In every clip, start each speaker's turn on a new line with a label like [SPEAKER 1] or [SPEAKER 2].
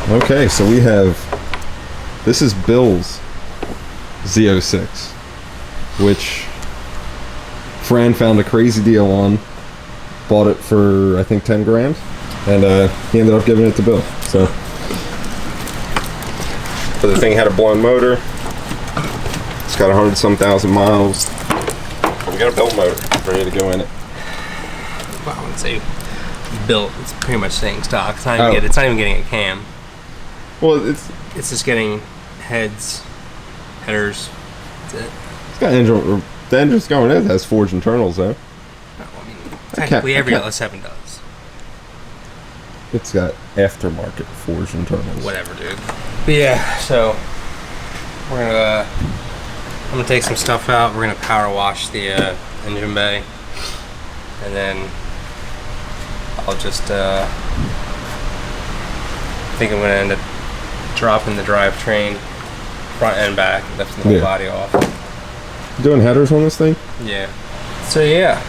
[SPEAKER 1] Okay, so we have, this is Bill's Z06, which Fran found a crazy deal on, bought it for I think 10 grand, and he ended up giving it to Bill. So the thing had a blown motor, it's got 100-some thousand miles. We got a built motor ready to go in it.
[SPEAKER 2] Well, I wouldn't say built, it's pretty much staying stock. It's not even, it's not even getting a cam.
[SPEAKER 1] Well, it's
[SPEAKER 2] just getting headers. That's it.
[SPEAKER 1] It's got engine. The engine's going in. It has forged internals though.
[SPEAKER 2] No, I mean, technically every LS7 does.
[SPEAKER 1] It's got aftermarket forged internals.
[SPEAKER 2] Whatever, dude. But yeah, so I'm gonna take some stuff out. We're gonna power wash the engine bay, and then I'll just I think I'm gonna end up dropping the drivetrain front and back, lifting the whole body off.
[SPEAKER 1] Doing headers on this thing?
[SPEAKER 2] Yeah. So yeah,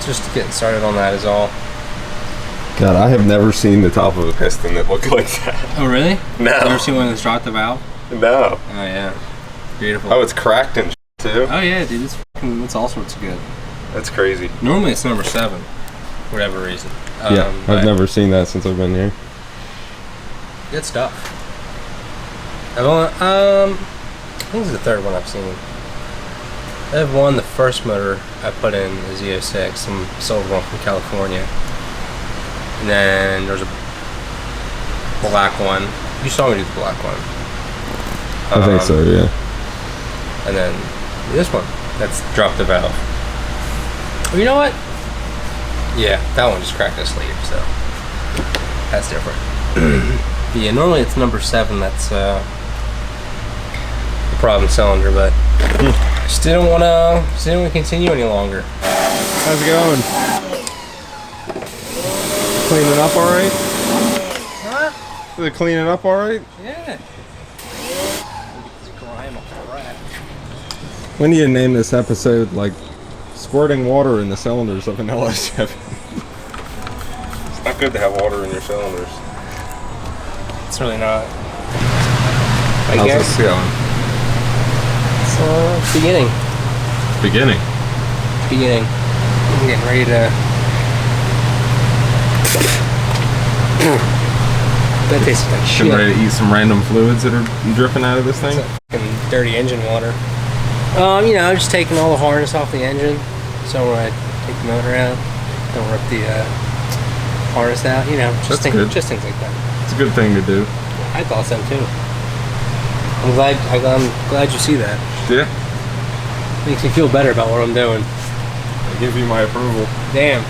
[SPEAKER 2] just getting started on that is all.
[SPEAKER 1] God, I have never seen the top of a piston that looked like that.
[SPEAKER 2] Oh really?
[SPEAKER 1] No.
[SPEAKER 2] You ever seen one that's dropped the valve?
[SPEAKER 1] No.
[SPEAKER 2] Oh yeah. Beautiful.
[SPEAKER 1] Oh, it's cracked and too?
[SPEAKER 2] Oh yeah, dude, it's all sorts of good.
[SPEAKER 1] That's crazy.
[SPEAKER 2] Normally it's number 7, for whatever reason.
[SPEAKER 1] Yeah, I've never seen that since I've been here.
[SPEAKER 2] Good stuff. I've only, I think it's the third one I've seen. I have one, the first motor I put in, the Z06, some silver one from California. And then there's a black one. You saw me do the black one.
[SPEAKER 1] I think so, yeah.
[SPEAKER 2] And then this one, that's dropped the valve. Oh, you know what? Yeah, that one just cracked the sleeve, so that's different. Yeah, normally it's number 7, that's the problem cylinder, but I still don't want to continue any longer.
[SPEAKER 1] How's it going? Cleaning up all right?
[SPEAKER 2] Huh?
[SPEAKER 1] Is it cleaning up all right?
[SPEAKER 2] Yeah.
[SPEAKER 1] When do you name this episode like squirting water in the cylinders of an LS7? It's not good to have water in your cylinders.
[SPEAKER 2] It's really not.
[SPEAKER 1] How's this going?
[SPEAKER 2] It's beginning.
[SPEAKER 1] Beginning?
[SPEAKER 2] Beginning. I'm getting ready to... That tastes like shit.
[SPEAKER 1] Getting ready to eat some random fluids that are dripping out of this thing?
[SPEAKER 2] Fucking dirty engine water. You know, just taking all the harness off the engine. So when I take the motor out, don't rip the harness out. You know, just things like that.
[SPEAKER 1] It's a good thing to do.
[SPEAKER 2] I thought so too. I'm glad you see that.
[SPEAKER 1] Yeah.
[SPEAKER 2] Makes me feel better about what I'm doing.
[SPEAKER 1] I give you my approval.
[SPEAKER 2] Damn.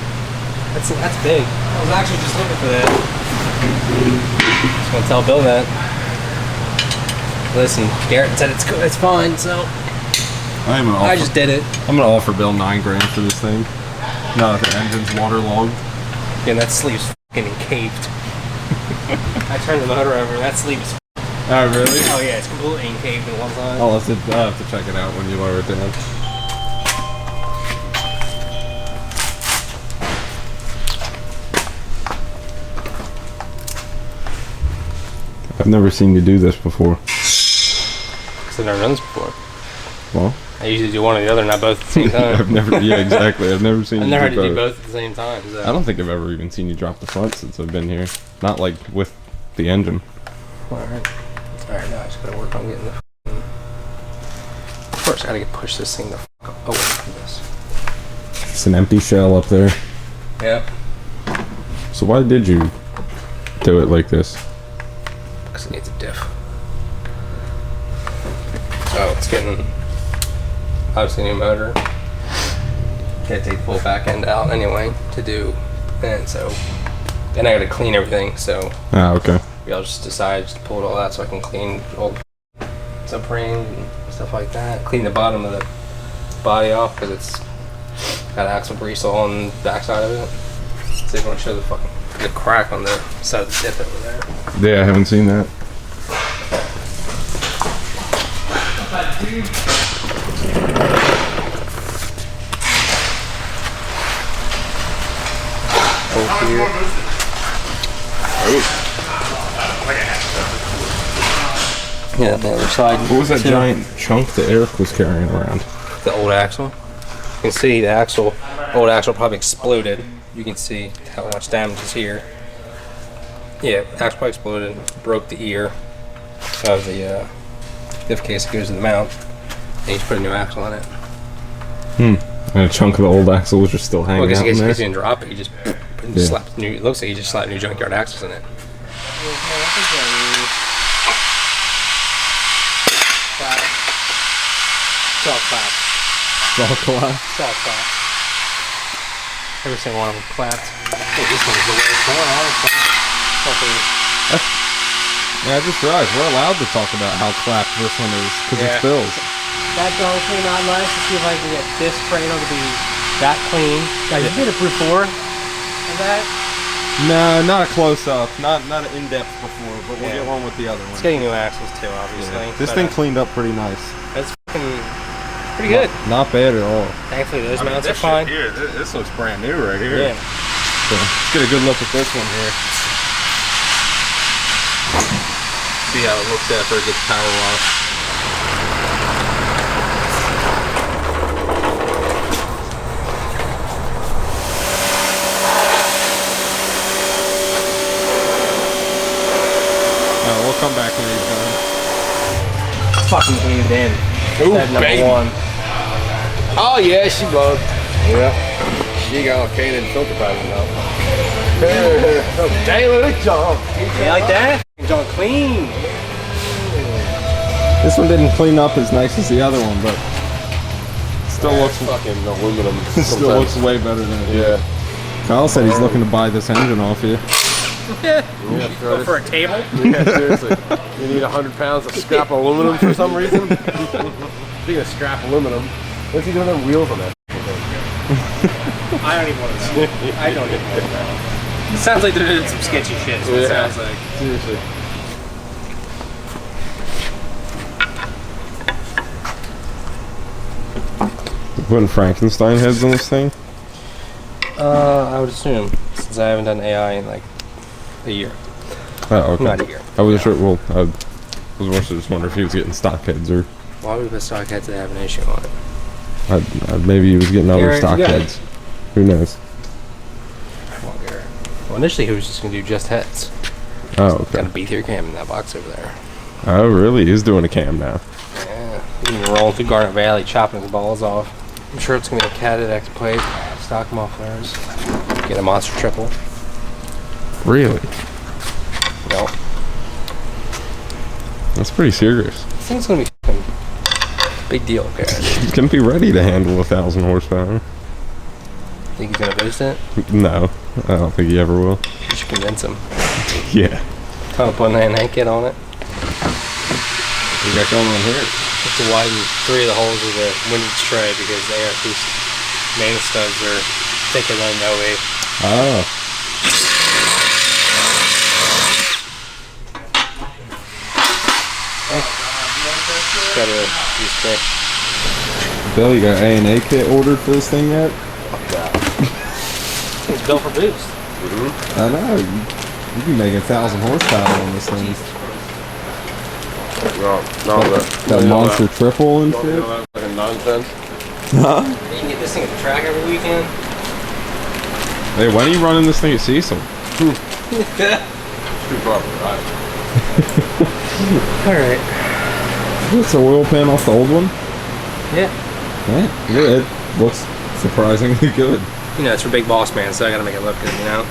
[SPEAKER 2] That's big. I was actually just looking for that. Just gonna tell Bill that. Listen, Garrett said it's good, it's fine, so I just did it.
[SPEAKER 1] I'm gonna offer Bill 9 grand for this thing. No, the engine's waterlogged.
[SPEAKER 2] Yeah, that sleeve's fucking encaved. I turned the motor over, that sleeve's.
[SPEAKER 1] Oh really?
[SPEAKER 2] Oh yeah, it's completely encaved in one side.
[SPEAKER 1] I'll have to check it out when you lower it down. I've never seen you do this before.
[SPEAKER 2] Because I've never done this before.
[SPEAKER 1] Well,
[SPEAKER 2] I usually do one or the other, not both at the same time.
[SPEAKER 1] I've never seen you
[SPEAKER 2] never had
[SPEAKER 1] do
[SPEAKER 2] to do
[SPEAKER 1] both
[SPEAKER 2] both at the same time. So.
[SPEAKER 1] I don't think I've ever even seen you drop the front since I've been here. Not like with the engine.
[SPEAKER 2] Alright, now I just gotta work on getting the First, I gotta push this thing the fuck away from this.
[SPEAKER 1] It's an empty shell up there.
[SPEAKER 2] Yep.
[SPEAKER 1] So why did you do it like this?
[SPEAKER 2] Because it needs a diff. Oh, it's getting obviously new motor. Gotta take the full back end out anyway to do, and so then I gotta clean everything. So
[SPEAKER 1] okay.
[SPEAKER 2] I'll just decide to pull it all out so I can clean all the subframe and stuff like that. Clean the bottom of the body off because it's got axle grease all on the back side of it. So you want to show the crack on the side of the dip over there.
[SPEAKER 1] Yeah, I haven't seen that.
[SPEAKER 2] Yeah, the other side.
[SPEAKER 1] What was that giant chunk that Eric was carrying around?
[SPEAKER 2] The old axle. You can see the old axle probably exploded. You can see how much damage is here. Yeah, axle probably exploded, broke the ear of the diff case that goes to the mount. And he just put a new axle in it.
[SPEAKER 1] And a chunk of the old axle was just still hanging out in there?
[SPEAKER 2] Well, because he didn't drop it, he just slapped new. It looks like he just slapped new junkyard axles in it. Saw clap. Saw clap. Every single one of them clapped. Oh, this one's the worst one, honestly.
[SPEAKER 1] Yeah, I just realized we're allowed to talk about how clapped this one is, because it's Bill's.
[SPEAKER 2] That's honestly not nice. To see if I can get this cradle to be that clean. Guys, you did a before of that?
[SPEAKER 1] No, not a close-up. Not an in-depth before, but we'll get one with the other one.
[SPEAKER 2] It's getting new axles too, obviously.
[SPEAKER 1] Yeah. This thing cleaned up pretty nice.
[SPEAKER 2] That's fucking pretty good.
[SPEAKER 1] Not bad at all.
[SPEAKER 2] Thankfully, those mounts are fine.
[SPEAKER 1] Here, this looks brand new right here.
[SPEAKER 2] Yeah.
[SPEAKER 1] So, let's get a good look at this one here. See how it looks after it gets power washed. We'll come back when he's done.
[SPEAKER 2] Fucking caved in.
[SPEAKER 3] Ooh,
[SPEAKER 2] Number
[SPEAKER 3] baby.
[SPEAKER 2] 1.
[SPEAKER 3] Oh yeah, she blowed. Yeah. She got all Canaan filter pattern now. Daily job.
[SPEAKER 2] You like that? It's all clean.
[SPEAKER 1] This one didn't clean up as nice as the other one, but still looks
[SPEAKER 3] fucking aluminum.
[SPEAKER 1] still looks way better than it did.
[SPEAKER 3] Yeah.
[SPEAKER 1] Kyle said he's looking to buy this engine off you.
[SPEAKER 2] Yeah. Go for a table?
[SPEAKER 3] Yeah, seriously. You need 100 pounds of scrap aluminum for some reason? Speaking of scrap aluminum, what's he doing on wheels on that?
[SPEAKER 2] I don't even want to know. I don't even want to know. It sounds like they're doing some sketchy shit. Is what it sounds like.
[SPEAKER 3] Seriously.
[SPEAKER 1] Putting Frankenstein heads on this thing?
[SPEAKER 2] I would assume, since I haven't done AI in like a year.
[SPEAKER 1] Oh, okay.
[SPEAKER 2] Not a year.
[SPEAKER 1] I was sure. Well, I was also just wondering if he was getting stock heads or
[SPEAKER 2] Why would we put stock heads that have an issue on it?
[SPEAKER 1] maybe he was getting other
[SPEAKER 2] Garrett,
[SPEAKER 1] stock
[SPEAKER 2] you got it.
[SPEAKER 1] heads. Who knows?
[SPEAKER 2] Come on, Garrett. Well, initially he was just going to do just heads.
[SPEAKER 1] Oh, okay.
[SPEAKER 2] Got a B3 cam in that box over there.
[SPEAKER 1] Oh, really? He's doing a cam now.
[SPEAKER 2] Yeah. He's been rolling through Garnet Valley, chopping his balls off. I'm sure it's going to be a Cat X plate, stock mufflers, get a monster triple.
[SPEAKER 1] Really?
[SPEAKER 2] No.
[SPEAKER 1] That's pretty serious.
[SPEAKER 2] This thing's going to be fucking big deal, Garrett.
[SPEAKER 1] He's gonna be ready to handle 1,000 horsepower.
[SPEAKER 2] Think he's going to boost it?
[SPEAKER 1] No, I don't think he ever will.
[SPEAKER 2] You should convince him.
[SPEAKER 1] Yeah.
[SPEAKER 2] Tell him to put an anchor on it.
[SPEAKER 1] What we got going on here?
[SPEAKER 2] Just to widen 3 of the holes of the windage tray because the ARP main studs are thicker than no way.
[SPEAKER 1] Oh.
[SPEAKER 2] Got to use quick.
[SPEAKER 1] Bill, you got A&A kit ordered for this thing yet?
[SPEAKER 2] It's built for boost.
[SPEAKER 1] I know. You can make 1,000 horsepower on this thing.
[SPEAKER 3] No,
[SPEAKER 1] That monster triple and shit.
[SPEAKER 3] Fucking nonsense.
[SPEAKER 1] Huh?
[SPEAKER 2] You can get this thing at the track every weekend.
[SPEAKER 1] Hey, when are you running this thing at Cecil?
[SPEAKER 3] Too far from the ride.
[SPEAKER 2] Alright.
[SPEAKER 1] It's an oil pan off the old one?
[SPEAKER 2] Yeah.
[SPEAKER 1] Yeah, good. Looks surprisingly good.
[SPEAKER 2] You know, it's for big boss man, so I gotta make it look good, you know?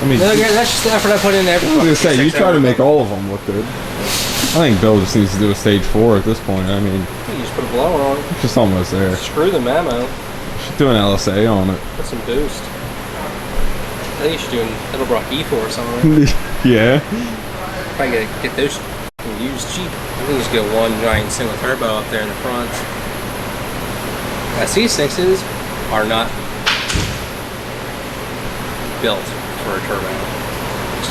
[SPEAKER 1] I mean,
[SPEAKER 2] No, that's just the effort I put in every
[SPEAKER 1] I was gonna say,
[SPEAKER 2] fucking
[SPEAKER 1] you
[SPEAKER 2] C6
[SPEAKER 1] try to
[SPEAKER 2] ever.
[SPEAKER 1] make all of them look good. I think Bill just needs to do a stage 4 at this point. I mean,
[SPEAKER 2] You just put a blower on it.
[SPEAKER 1] just almost there.
[SPEAKER 2] Screw the memo.
[SPEAKER 1] Should do an LSA on it.
[SPEAKER 2] Put some boost. I think you should do an Edelbrock E4 or something.
[SPEAKER 1] Yeah.
[SPEAKER 2] If I get those used cheap, I think you just get one giant single turbo up there in the front. C6s are not built for a turbo.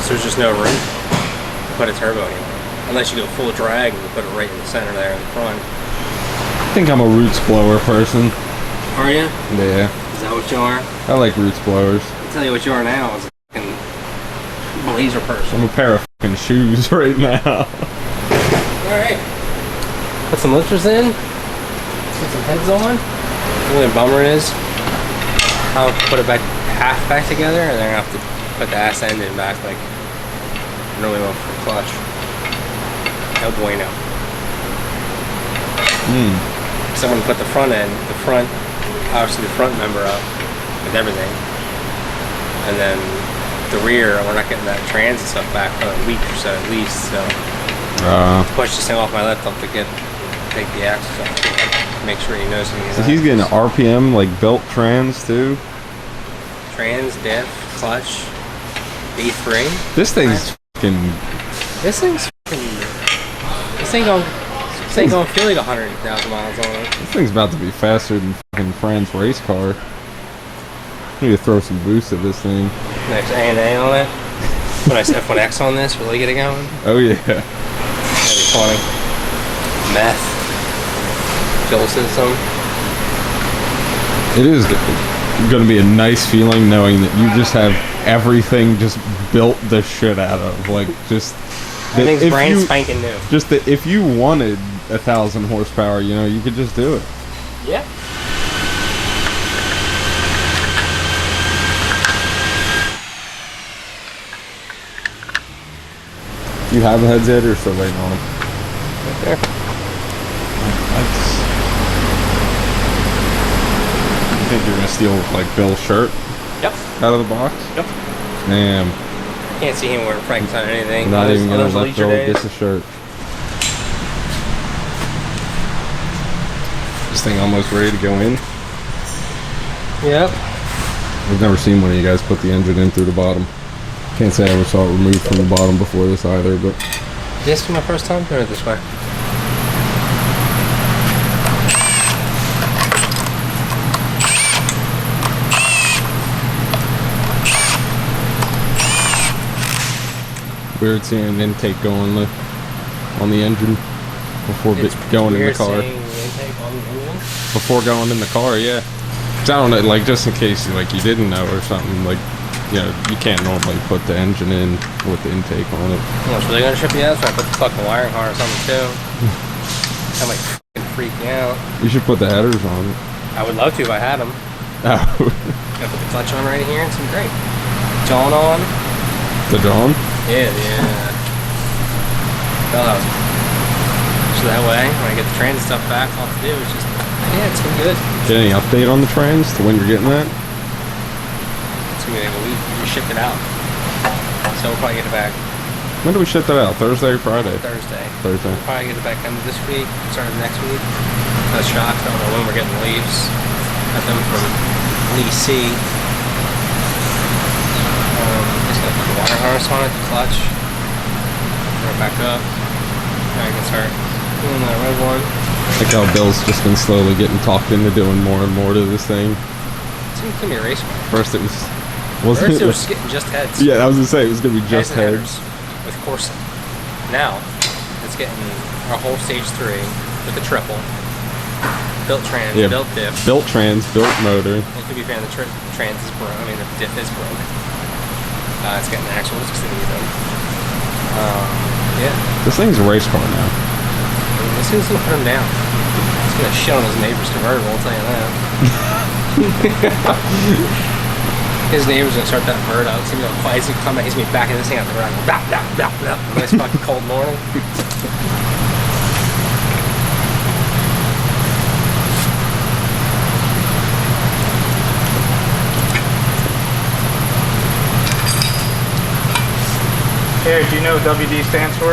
[SPEAKER 2] There's just no room to put a turbo anywhere. Unless you go full drag and you put it right in the center there in the front.
[SPEAKER 1] I think I'm a roots blower person.
[SPEAKER 2] Are you?
[SPEAKER 1] Yeah.
[SPEAKER 2] Is that what you are?
[SPEAKER 1] I like roots blowers.
[SPEAKER 2] I'll tell you what you are now is a fucking laser person.
[SPEAKER 1] I'm a pair of fucking shoes right now.
[SPEAKER 2] Alright. Put some lifters in. Put some heads on. The only bummer is I'll put it back half back together and then I have to put the ass engine back like really well for clutch. No bueno. So I'm gonna put the front end, obviously the front member up with everything. And then the rear, we're not getting that trans and stuff back for a week or so at least, so push this thing off my laptop to take the axles off, make sure he knows he's
[SPEAKER 1] So he's getting an RPM like built trans too.
[SPEAKER 2] Trans, diff, clutch, B3.
[SPEAKER 1] This thing's fucking.
[SPEAKER 2] This ain't gonna feel like 100,000 miles on it.
[SPEAKER 1] This thing's about to be faster than fucking Fran's race car. Need to throw some boost at this thing.
[SPEAKER 2] Nice A&A on it. Nice F1X on this, really get it going.
[SPEAKER 1] Oh yeah.
[SPEAKER 2] That'd be funny. Meth. Fuel system.
[SPEAKER 1] It is going to be a nice feeling knowing that you just have everything just built the shit out of. Like, just...
[SPEAKER 2] I think it's brand spanking new.
[SPEAKER 1] Just that if you wanted 1,000 horsepower, you know, you could just do it.
[SPEAKER 2] Yeah.
[SPEAKER 1] You have the heads yet, or still waiting on them?
[SPEAKER 2] Right there.
[SPEAKER 1] You think you're gonna steal like Bill's shirt?
[SPEAKER 2] Yep.
[SPEAKER 1] Out of the box?
[SPEAKER 2] Yep.
[SPEAKER 1] Damn.
[SPEAKER 2] Can't see him wearing Frank's on anything.
[SPEAKER 1] Not even gonna let
[SPEAKER 2] leisure
[SPEAKER 1] Bill
[SPEAKER 2] days.
[SPEAKER 1] get the shirt. This thing almost ready to go in.
[SPEAKER 2] Yep.
[SPEAKER 1] I've never seen one of you guys put the engine in through the bottom. Can't say I ever saw it removed from the bottom before this either, but...
[SPEAKER 2] This is my first time doing it this way.
[SPEAKER 1] Weird seeing an intake go on the engine before going in the car. Before going in the car, yeah. 'Cause I don't know, like just in case like you didn't know or something, like you know, you can't normally put the engine in with the intake on it.
[SPEAKER 2] Well, so they're gonna ship you out, so I put the fucking wiring harness on it too. That might fucking freak me out.
[SPEAKER 1] You should put the headers on it.
[SPEAKER 2] I would love to if I had them.
[SPEAKER 1] Oh.
[SPEAKER 2] Gotta put the clutch on right here and some great. John on.
[SPEAKER 1] The John?
[SPEAKER 2] Yeah. So that way, when I get the trans stuff back, all I have to do is just, yeah, it's been good.
[SPEAKER 1] Get any update on the trans to when you're getting that?
[SPEAKER 2] It's gonna be like a week. We shipped it out. So we'll probably get it back
[SPEAKER 1] When do we ship that out? Thursday or Friday?
[SPEAKER 2] Thursday.
[SPEAKER 1] Thursday.
[SPEAKER 2] We'll probably get it back end of this week, start of next week. I was shocked. I don't know when we're getting leaves. Got them from Lee C. Just gonna put the wire harness on it, the clutch. Throw it back up. Now I can start doing that red one.
[SPEAKER 1] Like how Bill's just been slowly getting talked into doing more and more to this thing.
[SPEAKER 2] It's gonna be a race car.
[SPEAKER 1] First it was...
[SPEAKER 2] First it was getting just heads.
[SPEAKER 1] Yeah, I was gonna say it was gonna be just heads.
[SPEAKER 2] With Corsa. Now, it's getting a whole stage 3 with a triple. Built trans, built diff.
[SPEAKER 1] Built trans, built motor.
[SPEAKER 2] Well, to be fair, the trans is broke. I mean, the diff is broke. It's getting axles because they need them. Yeah.
[SPEAKER 1] This thing's a race car now.
[SPEAKER 2] This thing's gonna put him down. It's gonna shit on his neighbor's convertible, I'll tell you that. His neighbor's gonna start that bird out. He's gonna go quiet. He's gonna come back. He's gonna be backing this thing out the ground. Blah, blah, blah, blah. Nice fucking cold morning.
[SPEAKER 4] Eric, do you know what WD stands for?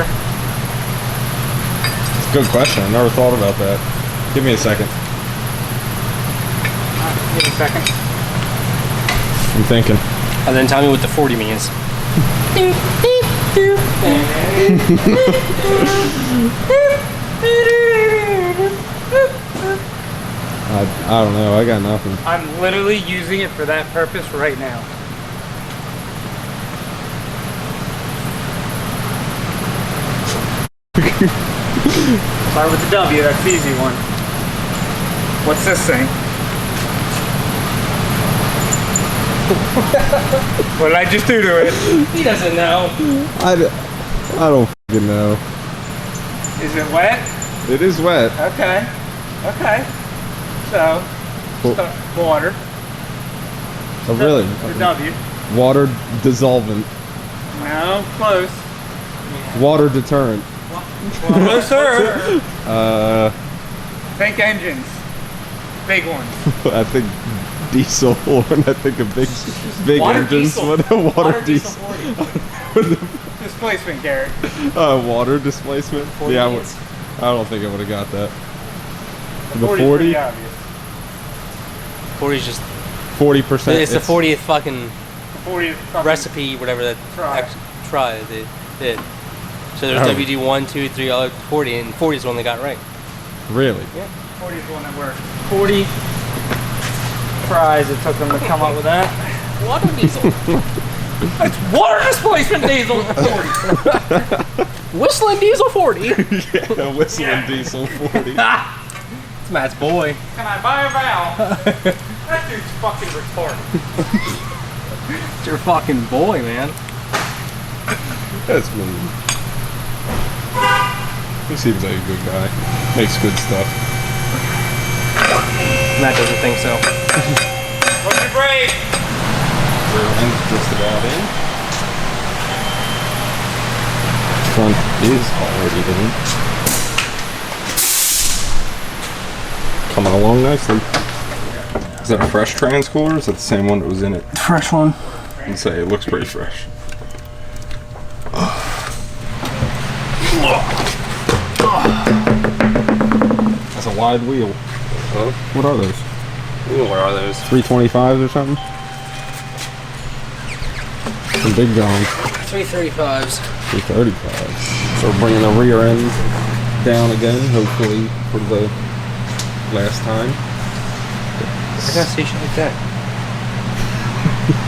[SPEAKER 1] It's a good question. I never thought about that. Give me a second.
[SPEAKER 4] Give me a second.
[SPEAKER 1] I'm thinking.
[SPEAKER 2] And then tell me what the 40 means.
[SPEAKER 1] I don't know. I got nothing.
[SPEAKER 4] I'm literally using it for that purpose right now. Start with the W, that's the easy one. What's this thing? What did I just do to it?
[SPEAKER 2] He doesn't know.
[SPEAKER 1] I don't fucking know.
[SPEAKER 4] Is it wet?
[SPEAKER 1] It is wet.
[SPEAKER 4] Okay. Okay. So, water.
[SPEAKER 1] Oh, really?
[SPEAKER 4] The W.
[SPEAKER 1] Water dissolvent.
[SPEAKER 4] No, close.
[SPEAKER 1] Water deterrent.
[SPEAKER 4] Closer.
[SPEAKER 1] Think
[SPEAKER 4] engines. Big ones.
[SPEAKER 1] I think diesel, and I think a big
[SPEAKER 4] Water
[SPEAKER 1] engines.
[SPEAKER 4] diesel.
[SPEAKER 1] What a water diesel.
[SPEAKER 4] Displacement, Garrett.
[SPEAKER 1] Water displacement. Yeah, I don't think I would have got that. The
[SPEAKER 4] 40's
[SPEAKER 1] 40.
[SPEAKER 4] pretty obvious.
[SPEAKER 2] 40's just.
[SPEAKER 1] 40%.
[SPEAKER 2] It's the 40th fucking
[SPEAKER 4] 40th fucking
[SPEAKER 2] recipe, whatever that try they did. So there's
[SPEAKER 1] Oh.
[SPEAKER 2] WD 1, 2, 3, all 40, and 40 is the one they got right.
[SPEAKER 1] Really?
[SPEAKER 4] Yeah, 40 is the one that worked. 40 tries it took them to come up with that.
[SPEAKER 2] Water diesel.
[SPEAKER 4] It's water displacement diesel. 40.
[SPEAKER 2] Whistling diesel 40.
[SPEAKER 1] Yeah, whistling diesel 40.
[SPEAKER 2] It's Matt's boy.
[SPEAKER 4] Can I buy a valve? That dude's fucking retarded.
[SPEAKER 2] It's your fucking boy, man.
[SPEAKER 1] That's me. He seems like a good guy. Makes good stuff.
[SPEAKER 2] Matt doesn't think so.
[SPEAKER 4] What's your brake?
[SPEAKER 1] Rear end's just about in. Front is already in. Coming along nicely. Is that a fresh trans cooler or is that the same one that was in it?
[SPEAKER 2] Fresh one.
[SPEAKER 1] I'd say it looks pretty fresh. That's a wide wheel.
[SPEAKER 2] Huh?
[SPEAKER 1] What are those?
[SPEAKER 2] What are those?
[SPEAKER 1] 325s or something? Some big guns.
[SPEAKER 2] 335s.
[SPEAKER 1] 335s. So we're bringing the rear end down again, hopefully for the last time.
[SPEAKER 2] I gotta say shit like that.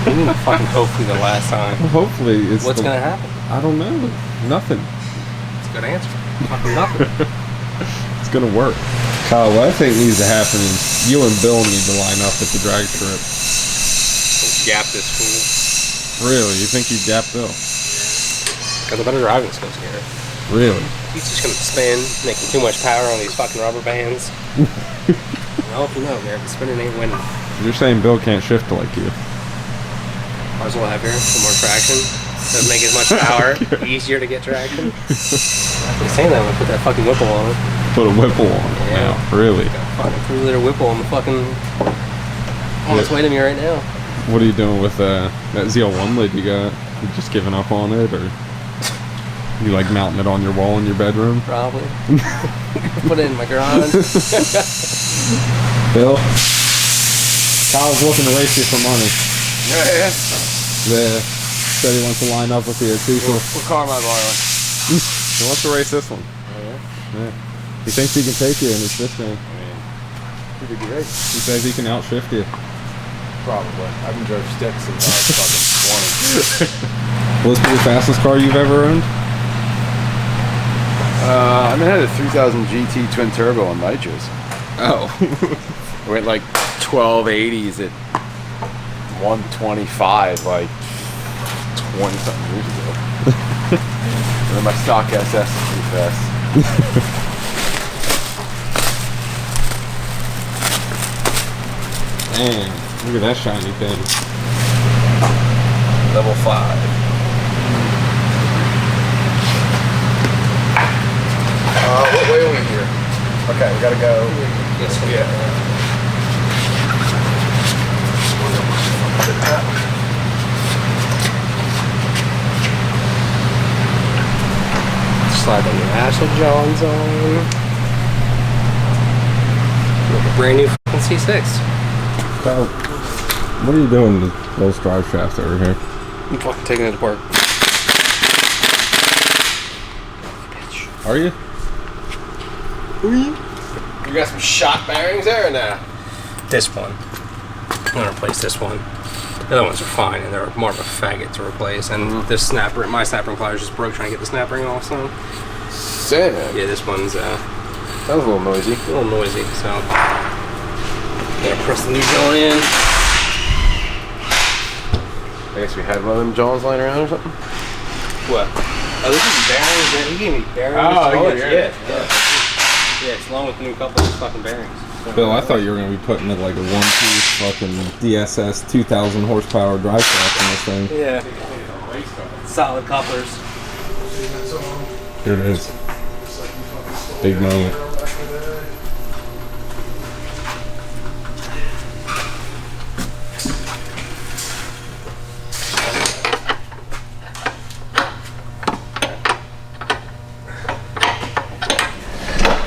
[SPEAKER 2] What do you mean fucking hopefully the last time?
[SPEAKER 1] Well, hopefully it's
[SPEAKER 2] What's gonna happen?
[SPEAKER 1] I don't know. Nothing.
[SPEAKER 2] It's a good answer. Fucking nothing.
[SPEAKER 1] It's gonna work. Kyle, what I think needs to happen is you and Bill need to line up at the drag strip.
[SPEAKER 2] Gap this fool.
[SPEAKER 1] Really? You think you gap Bill?
[SPEAKER 2] Got the better driving skills here.
[SPEAKER 1] Really?
[SPEAKER 2] He's just gonna spin, making too much power on these fucking rubber bands. No, man, spinning ain't winning.
[SPEAKER 1] You're saying Bill can't shift like you.
[SPEAKER 2] Might as well have here, some more traction. Doesn't make as much power, easier to get traction. After saying that, I'm gonna put that fucking Whipple on it.
[SPEAKER 1] Put a Whipple on it
[SPEAKER 2] Yeah.
[SPEAKER 1] now. Really?
[SPEAKER 2] Fucking 3-liter Whipple on the fucking. On its way to me right now.
[SPEAKER 1] What are you doing with that Z01 lid you got? You just giving up on it, or you like mounting it on your wall in your bedroom?
[SPEAKER 2] Probably. Put it in my garage.
[SPEAKER 1] Bill, Kyle's looking to race you for money.
[SPEAKER 3] Yeah.
[SPEAKER 1] Yeah. Said he wants to line up with you at C6.
[SPEAKER 3] What car am I borrowing?
[SPEAKER 1] He wants to race this one. Yeah. He thinks he can take you in his fifth game.
[SPEAKER 3] Pretty good race.
[SPEAKER 1] He says he can outshift you.
[SPEAKER 3] Probably. I haven't drove sticks since I was fucking 20.
[SPEAKER 1] Will this be the fastest car you've ever owned?
[SPEAKER 3] I mean, I had a 3000 GT twin turbo on nitros.
[SPEAKER 1] Oh.
[SPEAKER 3] I went like 1280s at 125 like 20 something years ago. And then my stock SS is pretty fast.
[SPEAKER 1] Man, look at that shiny thing.
[SPEAKER 3] Level 5. What way are we here? Okay, we gotta go.
[SPEAKER 2] Yes,
[SPEAKER 3] Yeah.
[SPEAKER 2] Slide the National Johns on. With a brand new fucking C6.
[SPEAKER 1] Kyle, what are you doing to those drive shafts over here?
[SPEAKER 2] I'm fucking taking it apart.
[SPEAKER 1] Are you?
[SPEAKER 3] You got some shot bearings there or nah?
[SPEAKER 2] This one. I'm gonna replace this one. The other ones are fine, and they're more of a faggot to replace. And this snap ring, my snap ring pliers just broke trying to get the snap ring off. So
[SPEAKER 3] Say man.
[SPEAKER 2] yeah, this one's
[SPEAKER 3] That was a little noisy.
[SPEAKER 2] a little noisy. So gotta press the new joint in.
[SPEAKER 3] I guess we had one of them Johns lying around or something.
[SPEAKER 2] What? Oh, this is bearings. Man. He gave me bearings.
[SPEAKER 3] Oh,
[SPEAKER 2] yeah, it's along with the new couple of fucking bearings. So,
[SPEAKER 1] Bill, I thought you were gonna be putting it like a one-piece fucking DSS 2,000 horsepower drive shaft in this thing.
[SPEAKER 2] yeah. Solid couplers.
[SPEAKER 1] Here it is. Big moment.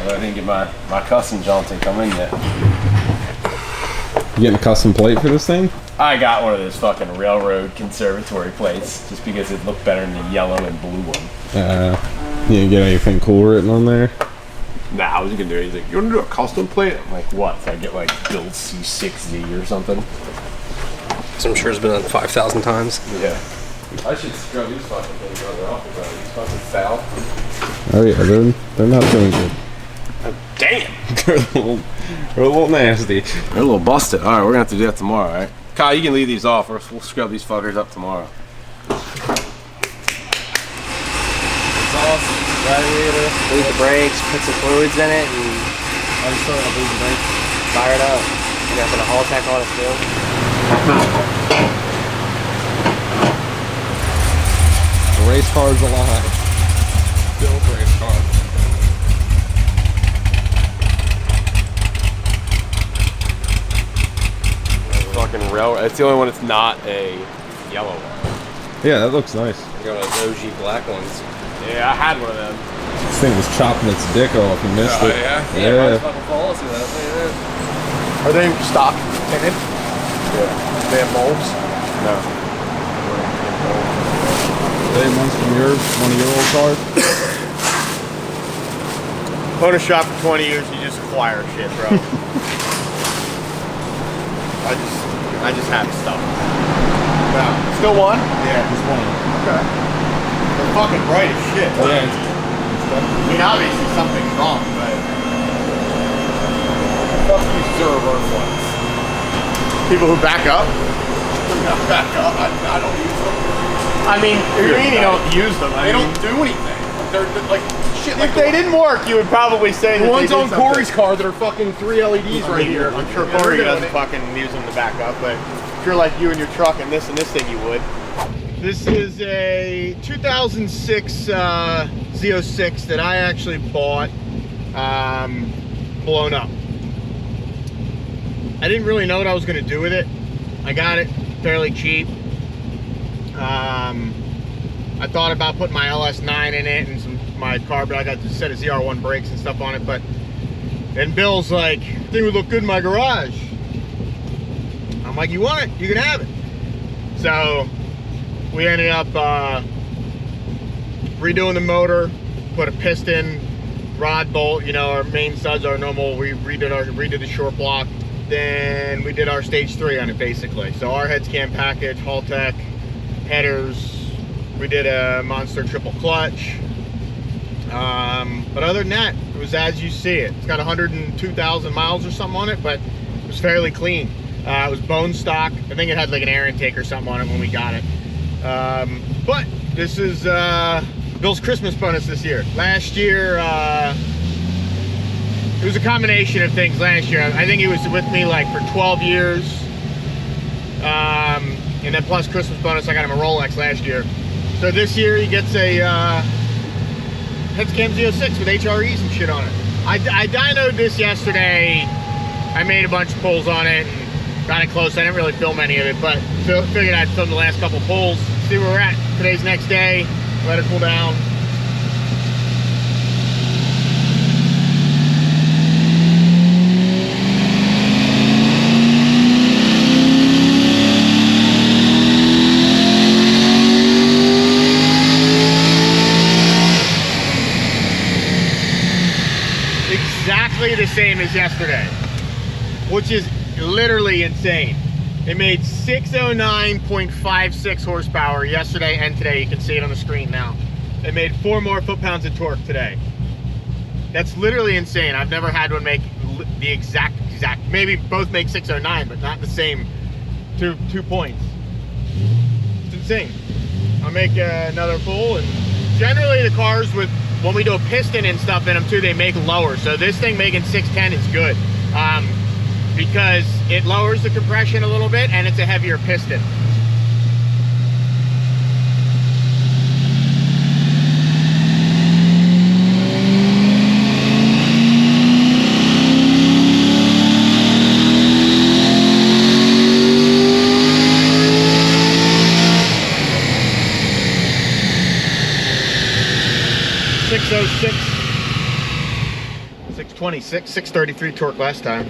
[SPEAKER 3] I didn't get my custom jaunting come in yet.
[SPEAKER 1] You getting a custom plate for this thing?
[SPEAKER 3] I got one of those fucking railroad conservatory plates just because it looked better than the yellow and blue one.
[SPEAKER 1] You didn't get anything cool written on there?
[SPEAKER 3] Nah, I was gonna do it. He's like, you wanna do a custom plate? I'm like, what? So I get like build C6 Z or something?
[SPEAKER 2] So I'm sure it's been done 5,000 times.
[SPEAKER 3] Yeah. I should scrub these fucking things on off because these fucking foul.
[SPEAKER 1] Oh yeah, they're not doing good.
[SPEAKER 3] Damn!
[SPEAKER 1] they're a little nasty.
[SPEAKER 3] They're a little busted. Alright, we're gonna have to do that tomorrow, alright? Kyle, you can leave these off or we'll scrub these fuckers up tomorrow.
[SPEAKER 2] Radiator, bleed the brakes, put some fluids in it, and I'm just throwing a bleed the brakes. Fire it up. You gotta put a hull tech on it still.
[SPEAKER 1] The race car's alive. Bill's race car.
[SPEAKER 3] Fucking railroad. It's the only one that's not a yellow one.
[SPEAKER 1] Yeah, that looks nice.
[SPEAKER 2] I got one of those OG black ones.
[SPEAKER 3] Yeah, I had one of them.
[SPEAKER 1] This thing was chopping its dick off. You missed it.
[SPEAKER 2] Yeah. Fucking falls with that.
[SPEAKER 3] Are they stock tinted? Yeah. They have bulbs? No.
[SPEAKER 1] Are they ones from one of your old cars?
[SPEAKER 5] Own a shop for 20 years, you just acquire shit, bro. I just have stuff.
[SPEAKER 3] No.
[SPEAKER 5] Still one?
[SPEAKER 1] Yeah, just one.
[SPEAKER 5] Okay. They're fucking bright as shit.
[SPEAKER 1] Yeah.
[SPEAKER 5] I mean, obviously something's wrong, but...
[SPEAKER 3] Fuck you, server ones.
[SPEAKER 5] People who back up?
[SPEAKER 3] Back up. I don't use them.
[SPEAKER 5] I mean, what do you mean you don't use them?
[SPEAKER 3] They don't do anything. They're like shit.
[SPEAKER 5] If they didn't work, you would probably say
[SPEAKER 3] the
[SPEAKER 5] that
[SPEAKER 3] ones
[SPEAKER 5] they did
[SPEAKER 3] on
[SPEAKER 5] something.
[SPEAKER 3] Corey's car that are fucking 3 LEDs right here.
[SPEAKER 5] I'm sure Corey doesn't fucking use them to back up, but if you're like you and your truck and this thing, you would. This is a 2006 Z06 that I actually bought blown up. I didn't really know what I was going to do with it. I got it fairly cheap. I thought about putting my LS9 in it and my carb. I got a set of ZR1 brakes and stuff on it, and Bill's like, "Thing would look good in my garage." I'm like, "You want it? You can have it." So we ended up redoing the motor, put a piston, rod bolt, you know, our main studs are normal. We redid the short block. Then we did our stage 3 on it basically. So our head scan package, hull tech, headers. We did a monster triple clutch. But other than that, it was as you see it. It's got 102,000 miles or something on it, but it was fairly clean. It was bone stock. I think it had like an air intake or something on it when we got it. But this is Bill's Christmas bonus this year. Last year, it was a combination of things last year. I think he was with me like for 12 years. And then plus Christmas bonus, I got him a Rolex last year. So this year he gets a Headscam Z06 with HREs and shit on it. I dynoed this yesterday. I made a bunch of pulls on it and got it close. I didn't really film any of it, but figured I'd film the last couple pulls, see where we're at. Today's next day, let it cool down. Exactly the same as yesterday, which is literally insane. It made 609.56 horsepower yesterday and today. You can see it on the screen now. It made 4 more foot-pounds of torque today. That's literally insane. I've never had one make the exact. Maybe both make 609, but not the same 2 points. same thing. I'll make another pull, and generally the cars with, when we do a piston and stuff in them too, they make lower. So this thing making 610 is good because it lowers the compression a little bit and it's a heavier piston. C6 626, 633 torque last time.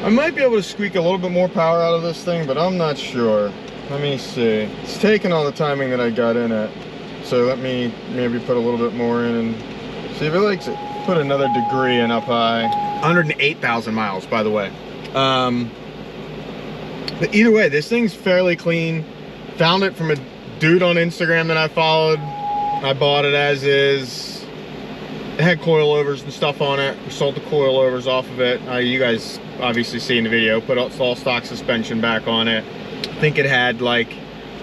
[SPEAKER 5] I might be able to squeak a little bit more power out of this thing, but I'm not sure. Let me see. It's taking all the timing that I got in it. So let me maybe put a little bit more in and see if it likes it. Put another degree in up high. 108,000 miles, by the way. But either way, this thing's fairly clean. Found it from a dude on Instagram that I followed. I bought it as is. It had coilovers and stuff on it. We sold the coilovers off of it. You guys obviously see in the video. Put all stock suspension back on it. I think it had like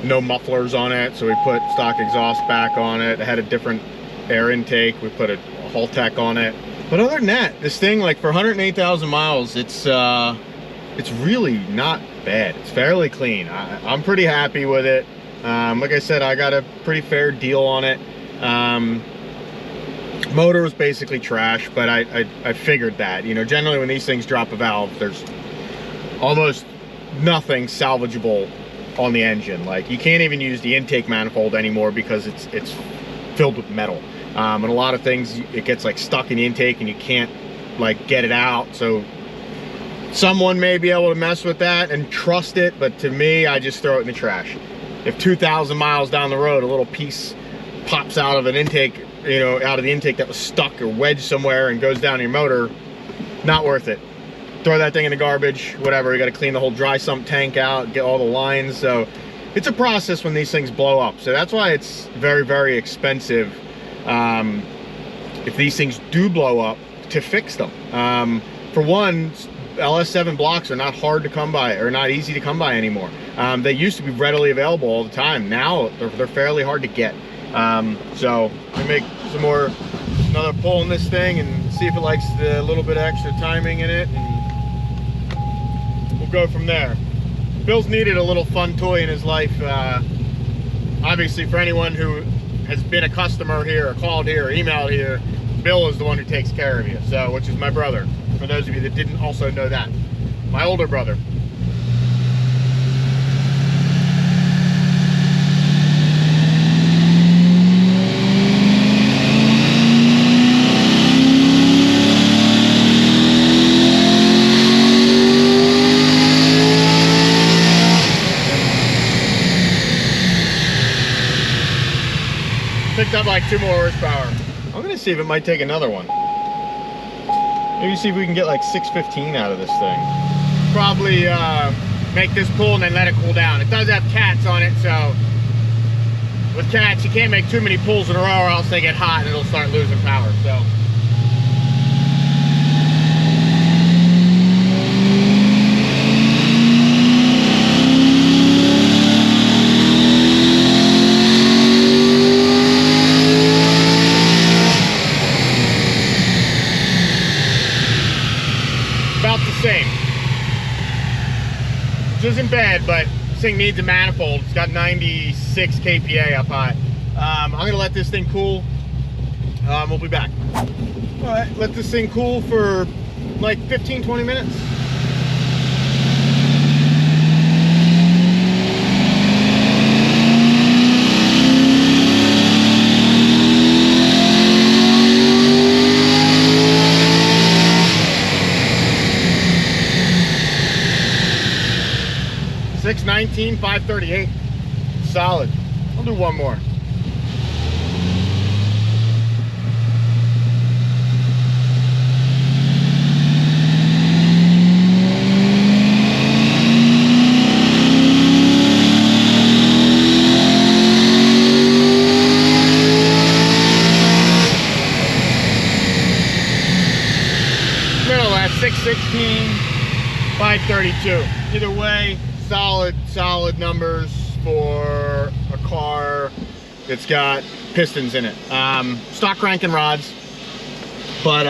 [SPEAKER 5] no mufflers on it, so we put stock exhaust back on it. It had a different air intake. We put a Haltech on it. But other than that, this thing, like for 108,000 miles, it's really not bad. It's fairly clean. I'm pretty happy with it. Like I said, I got a pretty fair deal on it. Motor was basically trash, but I figured that, you know, generally when these things drop a valve, there's almost nothing salvageable on the engine. Like, you can't even use the intake manifold anymore because it's filled with metal, and a lot of things, it gets like stuck in the intake and you can't like get it out. So someone may be able to mess with that and trust it, but to me, I just throw it in the trash. If 2,000 miles down the road a little piece pops out of an intake, you know, out of the intake that was stuck or wedged somewhere and goes down your motor, not worth it. Throw that thing in the garbage, whatever. You got to clean the whole dry sump tank out, get all the lines. So it's a process when these things blow up. So that's why it's very, very expensive if these things do blow up to fix them. For one, LS7 blocks are not hard to come by, or not easy to come by anymore. They used to be readily available all the time. Now they're fairly hard to get. So we make some more, another pull in this thing and see if it likes the little bit of extra timing in it, and we'll go from there. Bill's needed a little fun toy in his life. Obviously, for anyone who has been a customer here or called here or emailed here, Bill is the one who takes care of you, so, which is my brother, for those of you that didn't also know that. My older brother. Picked up like 2 more horsepower. I'm gonna see if it might take another one. Maybe see if we can get like 615 out of this thing. Probably make this pull and then let it cool down. It does have cats on it, so with cats you can't make too many pulls in a row or else they get hot and it'll start losing power. So same, which isn't bad, but this thing needs a manifold. It's got 96 kPa up high. I'm gonna let this thing cool. We'll be back. All right, let this thing cool for like 15-20 minutes. $619, $538. Solid. I'll do one more. Middle at 616, 532. Either way, solid numbers for a car that's got pistons in it. Stock cranking rods, but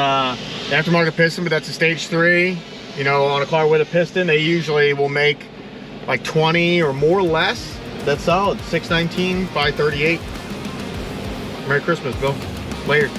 [SPEAKER 5] aftermarket piston, but that's a stage 3. You know, on a car with a piston, they usually will make like 20 or more less. That's solid. 619, 538. Merry Christmas, Bill. Later.